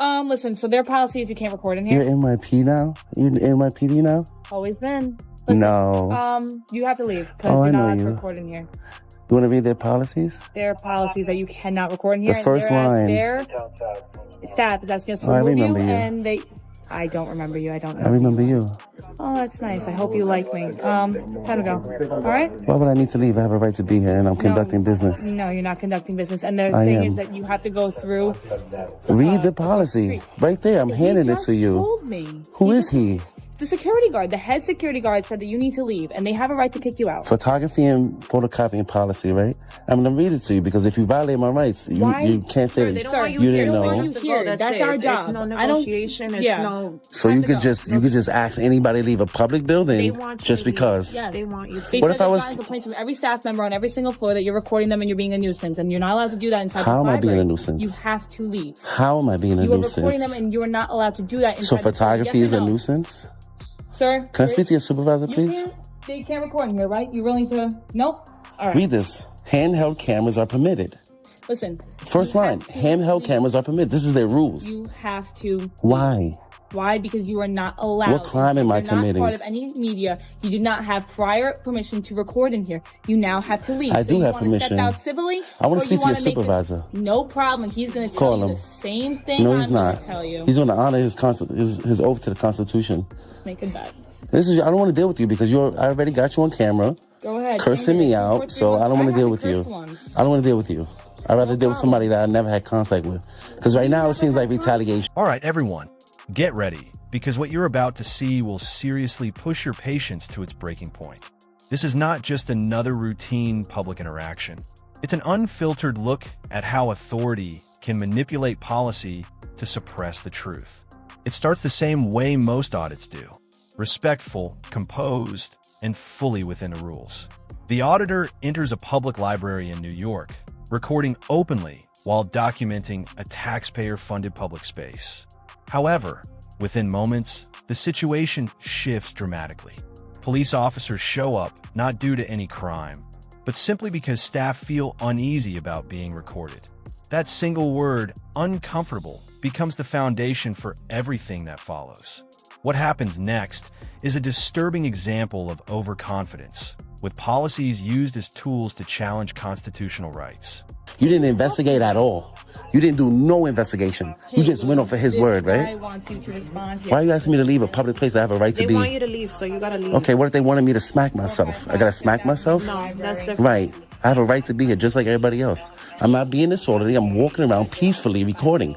Listen, so their policy is you can't record in here. You're NYP now? You're NYPD now? Always been. Listen, no. You have to leave because you're not allowed to record in here. You want to read their policies? Their policies that you cannot record in here. The first line. Their staff is asking us to remove you, and I don't remember you. I remember you. Oh, that's nice. I hope you like me. Time to go. All right? Why would I need to leave? I have a right to be here, and I'm conducting business. No, you're not conducting business. And the thing is that you have to go through. Read the policy. Right there. I'm handing it to you. He just told me. Who is he? The security guard, the head security guard said that you need to leave, and they have a right to kick you out. Photography and photocopying policy, right? I'm going to read it to you because if you violate my rights, you can't say that you didn't know. That's our job. It's no negotiation. So you could just ask anybody to leave a public building just because. Yes. They want you to. What if I was complaints from every staff member on every single floor that you're recording them and you're being a nuisance, and you're not allowed to do that inside the library. How am I being a nuisance? You have to leave. How am I being a nuisance? You are recording them and you are not allowed to do that inside. So photography is a nuisance? Sir? Can I speak to your supervisor, please? They can't record in here, right? You willing to? Nope? All right. Read this. Handheld cameras are permitted. Listen. First line. Handheld cameras are permitted. This is their rules. You have to. Why? Why? Because you are not allowed. What crime am I committing? You're not part of any media. You do not have prior permission to record in here. You now have to leave. I do have permission. Step out civilly? I want to speak to your supervisor. No problem. He's going to tell you the same thing. No, he's not. Tell you. He's going to honor his oath to the Constitution. Make it bad. I don't want to deal with you because I already got you on camera. Go ahead. Cursing me out, so I don't want to deal with you. I don't want to deal with you. I'd rather deal with somebody that I never had contact with. Because right now it seems like retaliation. All right, everyone, get ready, because what you're about to see will seriously push your patience to its breaking point. This is not just another routine public interaction. It's an unfiltered look at how authority can manipulate policy to suppress the truth. It starts the same way most audits do: respectful, composed, and fully within the rules. The auditor enters a public library in New York, recording openly while documenting a taxpayer-funded public space. However, within moments, the situation shifts dramatically. Police officers show up not due to any crime, but simply because staff feel uneasy about being recorded. That single word, uncomfortable, becomes the foundation for everything that follows. What happens next is a disturbing example of overconfidence, with policies used as tools to challenge constitutional rights. You didn't investigate at all. You didn't do no investigation. You just went off of his word, right? Why are you asking me to leave a public place I have a right to be? They want you to leave, so you gotta leave. Okay, what if they wanted me to smack myself? I gotta smack myself? No, that's different. Right. I have a right to be here just like everybody else. I'm not being disorderly. I'm walking around peacefully recording.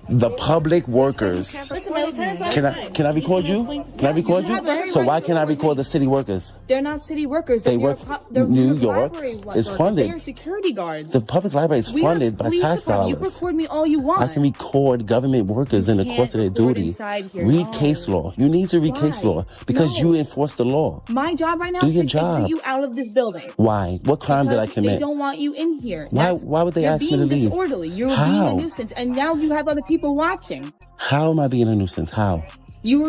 The public workers. Can I record you? Can I record you? So why can't I record the city workers? They're not city workers. They work. New York is funded. They're security guards. The public library is funded by tax dollars. You record me all you want. I can record government workers in the course of their duty. Read case law. You need to read case law because you enforce the law. My job right now is to get you out of this building. Why? What crime did I commit? They don't want you in here. Why would they ask me to leave? You're being disorderly. You're being a nuisance, and now you have other people watching. How am I being a nuisance? How?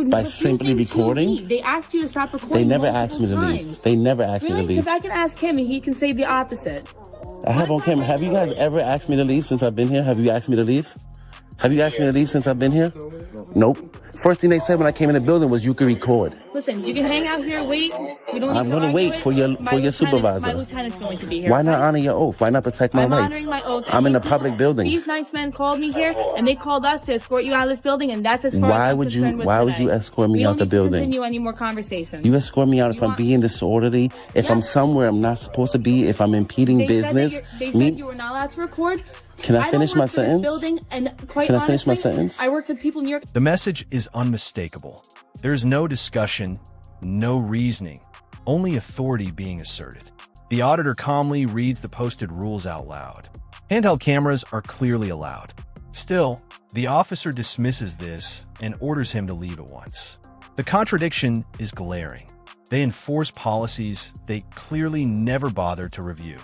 By simply recording? They asked you to stop recording. They never asked me to leave. They never asked me to leave. Because I can ask him and he can say the opposite. I have on camera. Have you guys ever asked me to leave since I've been here? Have you asked me to leave? Have you asked me to leave since I've been here? Nope. First thing they said when I came in the building was you can record. Listen, you can hang out here, wait. I'm going to wait for your supervisor. My lieutenant's going to be here. Why not honor your oath? Why not protect my rights? I'm honoring my oath. I'm in a public building. These nice men called me here, and they called us to escort you out of this building, and that's as far as I'm concerned with Why would you escort me out the building? We don't need to continue any more conversation. You escort me out if I'm being disorderly, if I'm somewhere I'm not supposed to be, if I'm impeding business. They said you were not allowed to record. Can I finish my sentence? Can I finish my sentence? I work with people in New York. The message is unmistakable. There is no discussion, no reasoning, only authority being asserted. The auditor calmly reads the posted rules out loud. Handheld cameras are clearly allowed. Still, the officer dismisses this and orders him to leave at once. The contradiction is glaring. They enforce policies they clearly never bother to review.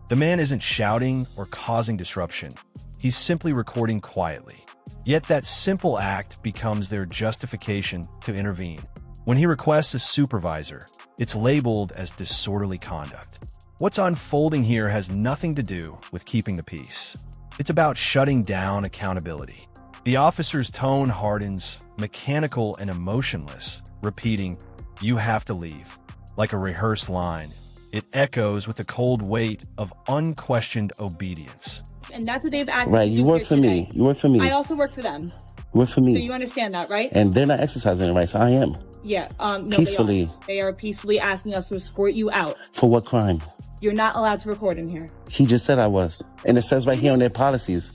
The man isn't shouting or causing disruption. He's simply recording quietly. Yet that simple act becomes their justification to intervene. When he requests a supervisor, it's labeled as disorderly conduct. What's unfolding here has nothing to do with keeping the peace. It's about shutting down accountability. The officer's tone hardens, mechanical and emotionless, repeating, "You have to leave," like a rehearsed line. It echoes with the cold weight of unquestioned obedience. And that's what they've asked Right, me to you do work here for today. me. You work for me. I also work for them. You work for me. So you understand that, right? And they're not exercising their rights. I am. Yeah. No, Peacefully. They are peacefully asking us to escort you out. For what crime? You're not allowed to record in here. He just said I was. And it says right here on their policies.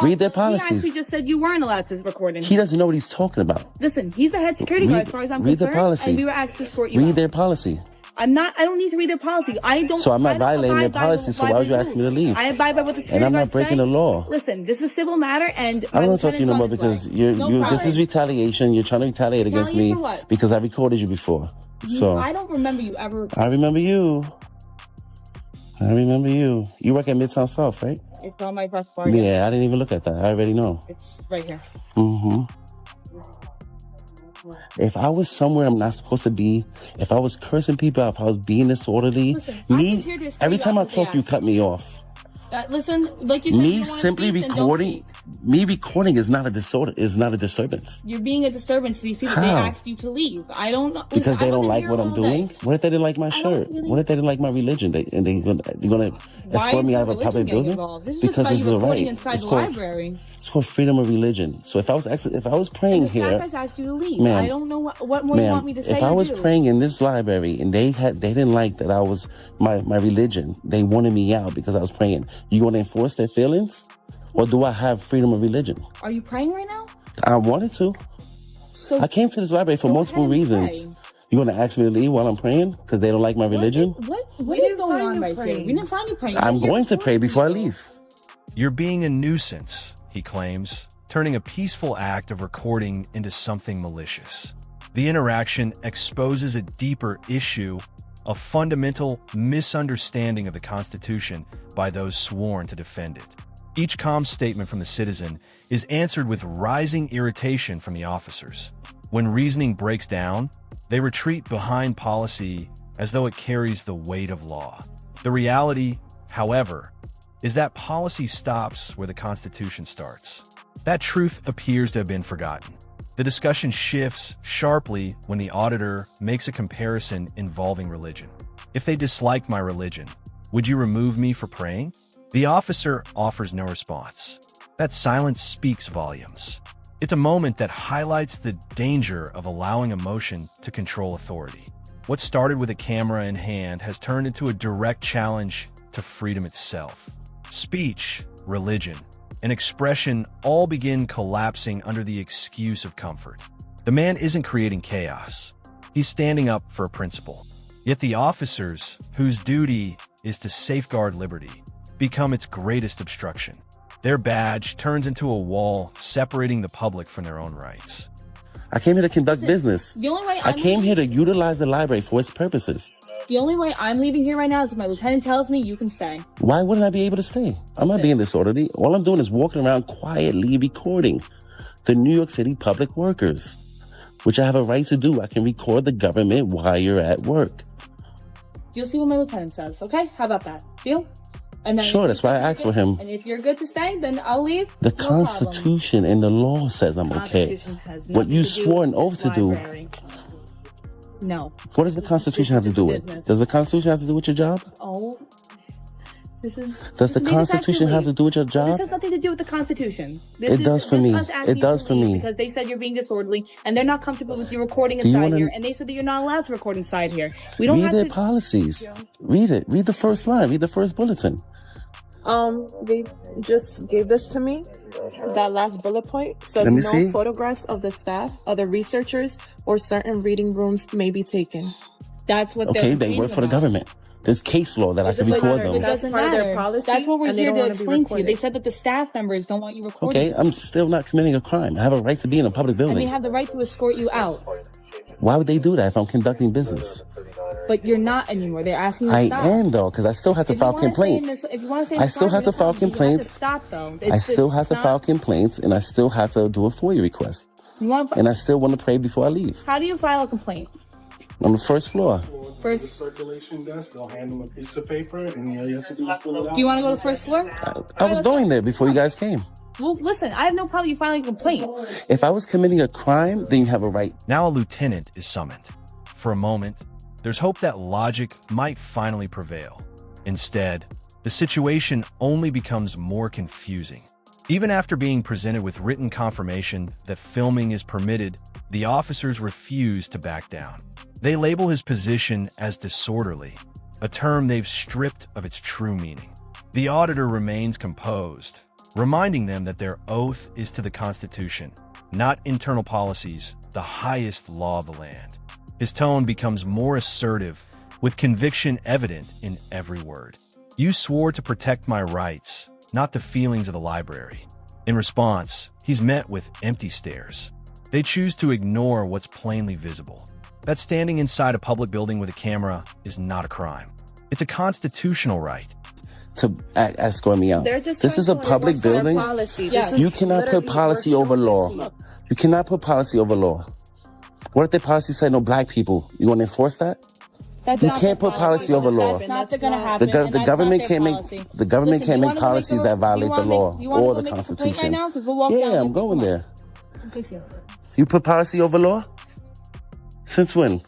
Read their policies. He actually just said you weren't allowed to record in here. He doesn't know what he's talking about. Listen, he's the head security guard as far as I'm Read concerned. the policy. And we were asked to escort you out. Read their policy. I don't need to read their policy. So I'm not violating their policy, so why would you ask me to leave? I abide by what the security And I'm not guards breaking say. the law. Listen, this is a civil matter, and I don't want to talk to you no more because this is retaliation. You're trying to retaliate against me for what? because I recorded you before. So I don't remember you ever. I remember you. I remember you. You work at Midtown South, right? It's on my first bar. Yeah, I didn't even look at that. I already know. It's right here. Mm-hmm. If I was somewhere I'm not supposed to be, if I was cursing people out, if I was being disorderly, Listen, I'm just here to escort every you time out I of the talk, you cut me off. Listen, like you said, you Me don't wanna simply speak, then don't recording, speak. me recording is not a disorder, is not a disturbance. You're being a disturbance to these people. They How? asked you to leave. I don't know. Because Listen, they I don't wasn't like here what I'm all doing? day. What if they didn't like my shirt? really- What if they didn't like my religion? You're gonna Why escort is me your out of a religion public getting building? involved? This is Because just about this you is a recording right. inside It's the called, library. it's called freedom of religion. So if I was praying The staff here, has asked you to leave. Ma'am, I don't know what more you want me to say. if I or was do. praying in this library and they didn't like that I was my religion, they wanted me out because I was praying. You want to enforce their feelings, or do I have freedom of religion? Are you praying right now? I wanted to. So I came to this library for go multiple ahead and reasons. pray. You want to ask me to leave while I'm praying because they don't like my religion? What We is didn't going find on you right here? praying. We didn't find you praying. I'm You're here going to pray recording before I people. leave. You're being a nuisance, he claims, turning a peaceful act of recording into something malicious. The interaction exposes a deeper issue, a fundamental misunderstanding of the Constitution by those sworn to defend it. Each calm statement from the citizen is answered with rising irritation from the officers. When reasoning breaks down, they retreat behind policy as though it carries the weight of law. The reality, however, is that policy stops where the Constitution starts. That truth appears to have been forgotten. The discussion shifts sharply when the auditor makes a comparison involving religion. If they dislike my religion, would you remove me for praying? The officer offers no response. That silence speaks volumes. It's a moment that highlights the danger of allowing emotion to control authority. What started with a camera in hand has turned into a direct challenge to freedom itself. Speech, religion, and expression all begin collapsing under the excuse of comfort. The man isn't creating chaos. He's standing up for a principle. Yet the officers, whose duty is to safeguard liberty, become its greatest obstruction. Their badge turns into a wall separating the public from their own rights. I came here to conduct business. The only way I came here to utilize the library for its purposes. The only way I'm leaving here right now is if my lieutenant tells me you can stay. Why wouldn't I be able to stay? I'm not being disorderly. All I'm doing is walking around quietly recording the New York City public workers, which I have a right to do. I can record the government while you're at work. You'll see what my lieutenant says, okay? How about that? Deal? And then Sure, that's why I asked for him. And if you're good to stay, then I'll leave. The No problem. Constitution and the law says I'm okay. Constitution has What nothing you to do swore an with oath to do. library. No. What does the Constitution have to do with? Business. Does the Constitution have to do with your job? Oh. This is... Does the Constitution have to do with your This job? has nothing to do with the Constitution. It does for just me. us asking It does you to for leave me. Because they said you're being disorderly, and they're not comfortable with you recording Do you inside wanna- here, and they said that you're not allowed to record inside here. We don't Read have their to... policies. Read it. Read the first line. Read the first bulletin. They just gave this to me. That last bullet point says Let me no see. photographs of the staff, other researchers, or certain reading rooms may be taken. That's what Okay, they're they work for the about. government. There's case law that I can record It them. That's doesn't part of their matter. policy, That's what we're and they here don't to wanna be explain to you. They recorded. said that the staff members don't want you recording. Okay, I'm still not committing a crime. I have a right to be in a public And they building. have the right to escort you out. Why would they do that if I'm conducting business? But you're not anymore. They're asking you to I stop. am, though, because I still have to If you file wanna stay in complaints. this- if you want to stay in I this still have to library, file you have to complaints. stop, though. I still have to file complaints, and I still have to do a FOIA request. You want And I still want to pray before I leave. How do you file a complaint? On the first floor. First, The circulation desk, they'll hand them a piece of paper and you have to fill it out. do you want to go to the first floor? I was going there before you guys came. Well, listen, I have no problem you filing a complaint. If I was committing a crime, then you have a right. Now a lieutenant is summoned. For a moment, there's hope that logic might finally prevail. Instead, the situation only becomes more confusing. Even after being presented with written confirmation that filming is permitted, the officers refuse to back down. They label his position as disorderly, a term they've stripped of its true meaning. The auditor remains composed, reminding them that their oath is to the Constitution, not internal policies, the highest law of the land. His tone becomes more assertive, with conviction evident in every word. You swore to protect my rights, not the feelings of the library. In response, he's met with empty stares. They choose to ignore what's plainly visible. That standing inside a public building with a camera is not a crime. It's a constitutional right. To escort me out. This is a public building. Yes. You cannot put policy over law. You cannot put policy over law. What if the policy said no black people? You want to enforce that? That's You not can't the put policy over law. That's not going to happen. The government can't make Listen, can't make policies that violate the law or the Constitution. Right now? 'Cause we'll walk down Yeah, I'm this. going there. Okay, sure. You put policy over law? Since when?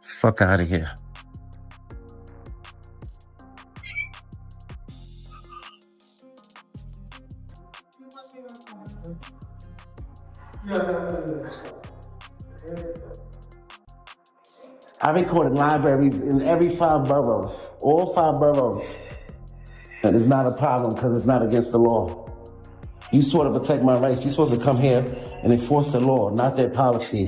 Fuck out of here. I recorded libraries in every 5 boroughs, all 5 boroughs. And it's not a problem because it's not against the law. You swore to protect my rights. You're supposed to come here and enforce the law, not their policy.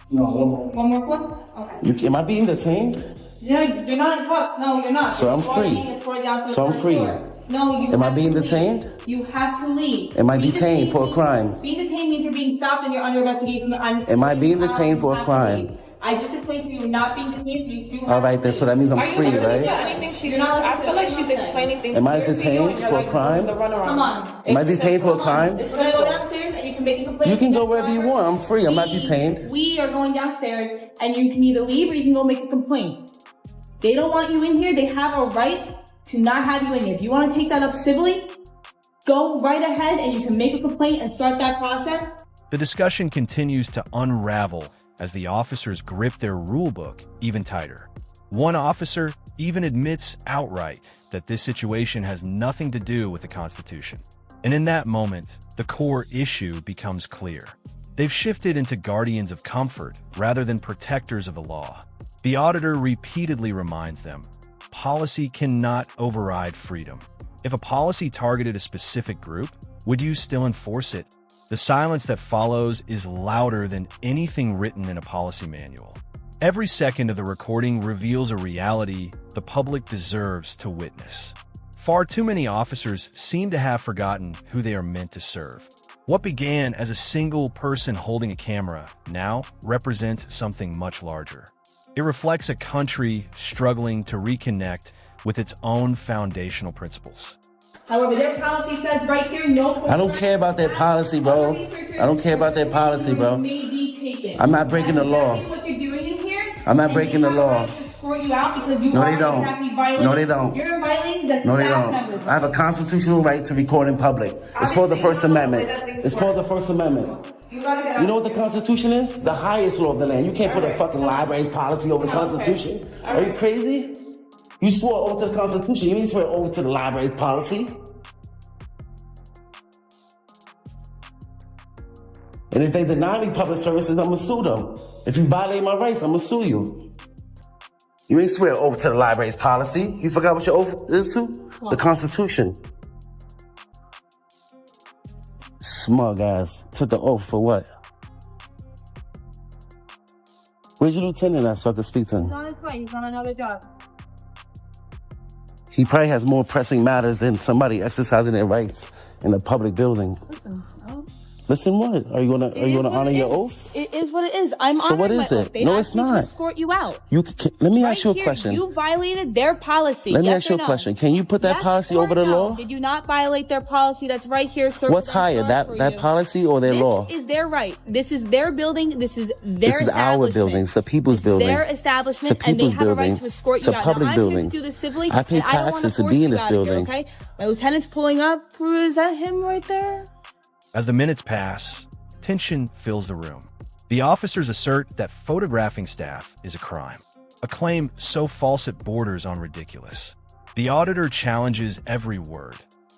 One more clip? Okay. Am I being detained? No, you're not in cuffs. No, you're not. So I'm free. So I'm free. No, you Am I have being to detained? leave. You have to leave. Am I Being detained for a means- crime? Being detained means you're being stopped and you're under investigation. Am I being detained for a crime? I just explained to you, you're not being detained. You do have All right, to then, leave. so that means I'm Are you free, listening right? to anything she's You're not I listening feel to like she's anything. explaining things Am I clear to you, detained and you're for a like crime? doing the runaround. Come on. Am I detained for a crime? It's gonna go downstairs and you can make a complaint. You can go against wherever you driver. want. I'm free. I'm not detained. We are going downstairs and you can either leave or you can go make a complaint. They don't want you in here. They have a right to not have you in here. If you want to take that up civilly, go right ahead and you can make a complaint and start that process. The discussion continues to unravel as the officers grip their rulebook even tighter. One officer even admits outright that this situation has nothing to do with the Constitution. And in that moment, the core issue becomes clear. They've shifted into guardians of comfort rather than protectors of the law. The auditor repeatedly reminds them, policy cannot override freedom. If a policy targeted a specific group, would you still enforce it? The silence that follows is louder than anything written in a policy manual. Every second of the recording reveals a reality the public deserves to witness. Far too many officers seem to have forgotten who they are meant to serve. What began as a single person holding a camera now represents something much larger. It reflects a country struggling to reconnect with its own foundational principles. However, their policy says right here, no. I don't care about their policy, bro. I don't care about their policy, bro. May be taken. I'm not breaking the law. That's exactly what you're doing in here. I'm not breaking the law. And they have a right to escort you out because you No, are they don't. exactly violating. No, they don't. You're violating the No, they staff don't. members. I have a constitutional right to record in public. It's called the First Amendment. It's called the First Amendment. You gotta get out. You know what the Constitution is? The highest law of the land. You can't put a fucking library's policy over the Constitution. Are you crazy? You swore over to the Constitution. You mean swear over to the library's policy? And if they deny me public services, I'm gonna sue them. If you violate my rights, I'm gonna sue you. You ain't swear over to the library's policy. You forgot what your oath is to? The Constitution. Smug ass. Took the oath for what? Where's your lieutenant at so I can speak to him? He's on his way. He's on another job. He probably has more pressing matters than somebody exercising their rights in a public building. Listen, Listen what? Are you gonna honor your oath? It is what it is. I'm So what honoring is my it? oath. They No, asked it's me not. to escort you out. Let me ask you a Here, question. You violated their policy. Let me yes ask you or a no? question. Can you put that Yes policy or over the no? law? Did you not violate their policy that's right here circled? What's higher, that policy or their law? This is their right. This is their building. This is their This is our building. It's the people's building. Their establishment, It's a people's and they have building. a right to escort It's you a out. public now, building. I'm here to do this civilly. I pay and I don't wanna taxes to force be in you this out of here, building. okay? My lieutenant's pulling up. Is that him right there? As the minutes pass, tension fills the room. The officers assert that photographing staff is a crime, a claim so false it borders on ridiculous. The auditor challenges every word,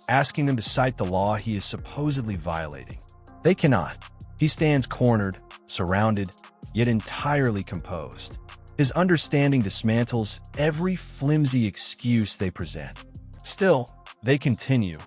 asking them to cite the law he is supposedly violating. They cannot. He stands cornered, surrounded, yet entirely composed. His understanding dismantles every flimsy excuse they present. Still, they continue,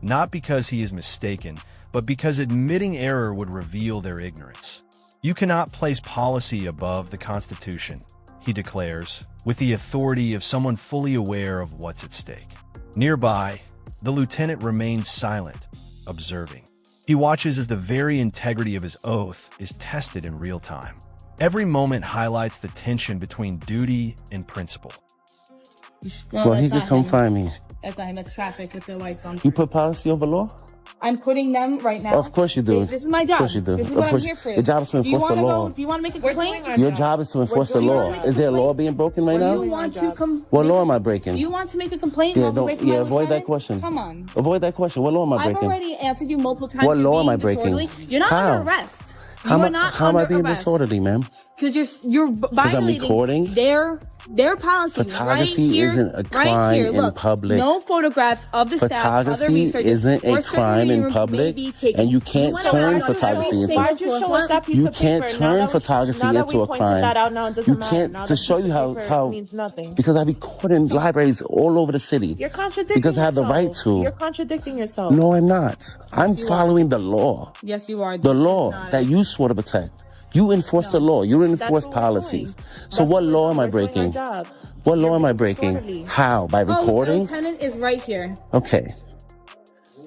not because he is mistaken, but because admitting error would reveal their ignorance. You cannot place policy above the Constitution, he declares, with the authority of someone fully aware of what's at stake. Nearby, the lieutenant remains silent, observing. He watches as the very integrity of his oath is tested in real time. Every moment highlights the tension between duty and principle. Well, he could come find me. That's not him. That's traffic with the lights on. You put policy over law? I'm putting them right now. Of course you do. This is my job. Of course you do. This is Of what I'm course. here for. Your job is to enforce the law. Do you want to make a complaint? Your job is to enforce the law. Is there a law being broken right now? Do you want to What law am I breaking? Do you want to make a complaint? Yeah, all the way from my avoid that lieutenant? question. Come on. Avoid that question. What law am I I've breaking? already answered you multiple times. What You're law am being I breaking? disorderly. You're not How? under arrest. How You am are not how am I under being arrest. disorderly, ma'am? Because you're violating recording? their policies. Photography right here, isn't a crime right here. in Look, public. No photographs of the staff, other Photography researchers, isn't or a crime in certain public, may be taken. and you can't turn Why'd photography into. Why'd you show us that piece You of can't paper? turn Now that we- photography now that into we a pointed crime. that out, now it doesn't You matter. can't Now to that show piece you of paper how means nothing. because I record in libraries all over the city. You're contradicting because I have the yourself. right to. You're contradicting yourself. No, I'm not. I'm following the law. Yes, you are. The law that you swore to protect. You enforce the law. You enforce what we're policies. doing. So That's what what law we're am I doing, our breaking? job. What law You're am I being breaking? disorderly. How? By The recording? lieutenant is right here. Okay.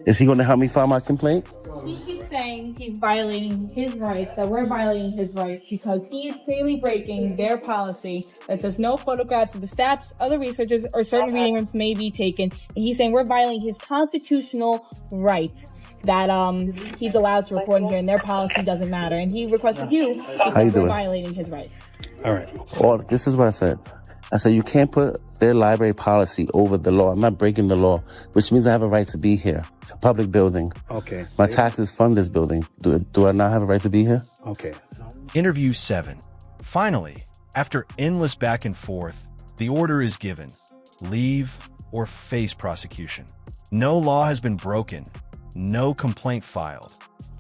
Is he going to help me file my complaint? He keeps saying he's violating his rights, that we're violating his rights because he is clearly breaking their policy that says no photographs of the staff, other researchers, or certain reading rooms may be taken. And he's saying we're violating his constitutional right that he's allowed to record in here and their policy doesn't matter. And he requested you because we're doing? violating his rights. All right. Well, this is what I said. I said you can't put their library policy over the law. I'm not breaking the law, which means I have a right to be here. It's a public building. Okay. My taxes fund this building. Do I not have a right to be here? Okay. Interview 7. Finally, after endless back and forth, the order is given. Leave or face prosecution. No law has been broken. No complaint filed.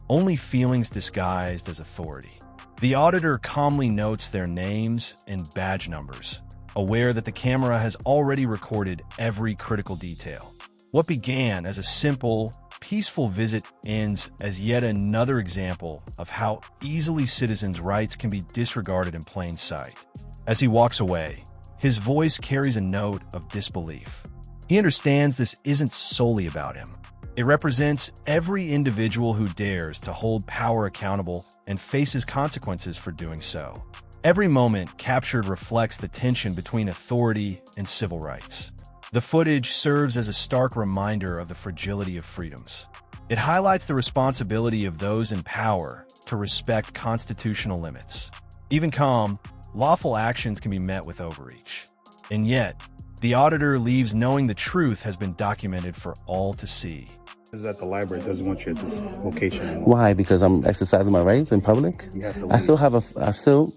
Only feelings disguised as authority. The auditor calmly notes their names and badge numbers, aware that the camera has already recorded every critical detail. What began as a simple, peaceful visit ends as yet another example of how easily citizens' rights can be disregarded in plain sight. As he walks away, his voice carries a note of disbelief. He understands this isn't solely about him. It represents every individual who dares to hold power accountable and faces consequences for doing so. Every moment captured reflects the tension between authority and civil rights. The footage serves as a stark reminder of the fragility of freedoms. It highlights the responsibility of those in power to respect constitutional limits. Even calm, lawful actions can be met with overreach. And yet, the auditor leaves knowing the truth has been documented for all to see. Is that the library doesn't want you at this location anymore? Why? Because I'm exercising my rights in public? You have to I still have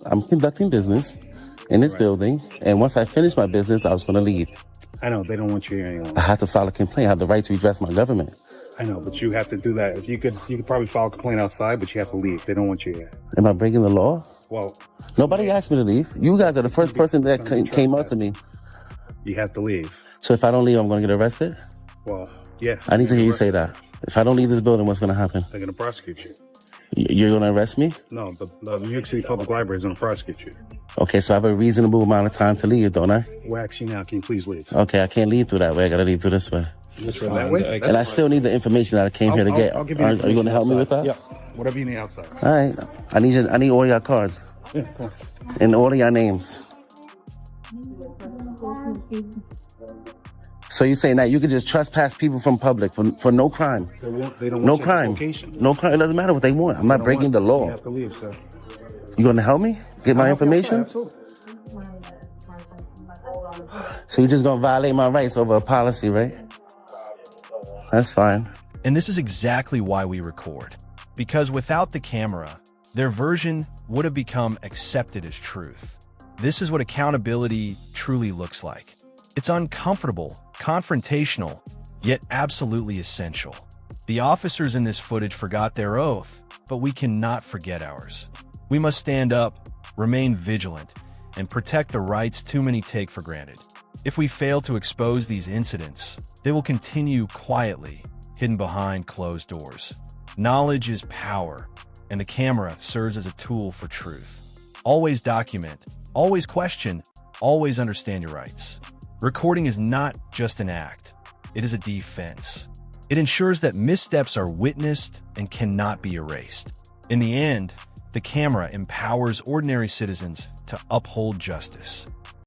I'm conducting business in this building. And once I finish my business, I was going to leave. I know, they don't want you here anymore. I have to file a complaint. I have the right to redress my government. I know, but you have to do that. If you could probably file a complaint outside, but you have to leave. They don't want you here. Am I breaking the law? Well, Nobody asked me to leave. You guys are the first person that came up to me. you have to leave. So if I don't leave, I'm going to get arrested? Well, yeah. I need to hear you say that. If I don't leave this building, what's going to happen? They're going to prosecute you. You're going to arrest me? No, the New York City Public Library is going to prosecute you. Okay, so I have a reasonable amount of time to leave, don't I? Well, actually, now, can you please leave? Okay, I can't leave through that way. I got to leave through this way. Just for that way? And I still need the information that I came here to get. I'll give you Are you going to help me with that? Yeah. Whatever you need outside. All right. I need all your cards. Yeah, of course. And all of your names. So you're saying that you could just trespass people from public for no crime? They don't No want crime. No crime. It doesn't matter what they want. I'm not breaking the law. You have to leave, sir. You gonna help me get my information? Absolutely. So you're just gonna violate my rights over a policy, right? That's fine. And this is exactly why we record. Because without the camera, their version would have become accepted as truth. This is what accountability truly looks like. It's uncomfortable, confrontational, yet absolutely essential. The officers in this footage forgot their oath, but we cannot forget ours. We must stand up, remain vigilant, and protect the rights too many take for granted. If we fail to expose these incidents, they will continue quietly, hidden behind closed doors. Knowledge is power, and the camera serves as a tool for truth. Always document, always question, always understand your rights. Recording is not just an act, it is a defense. It ensures that missteps are witnessed and cannot be erased. In the end, the camera empowers ordinary citizens to uphold justice.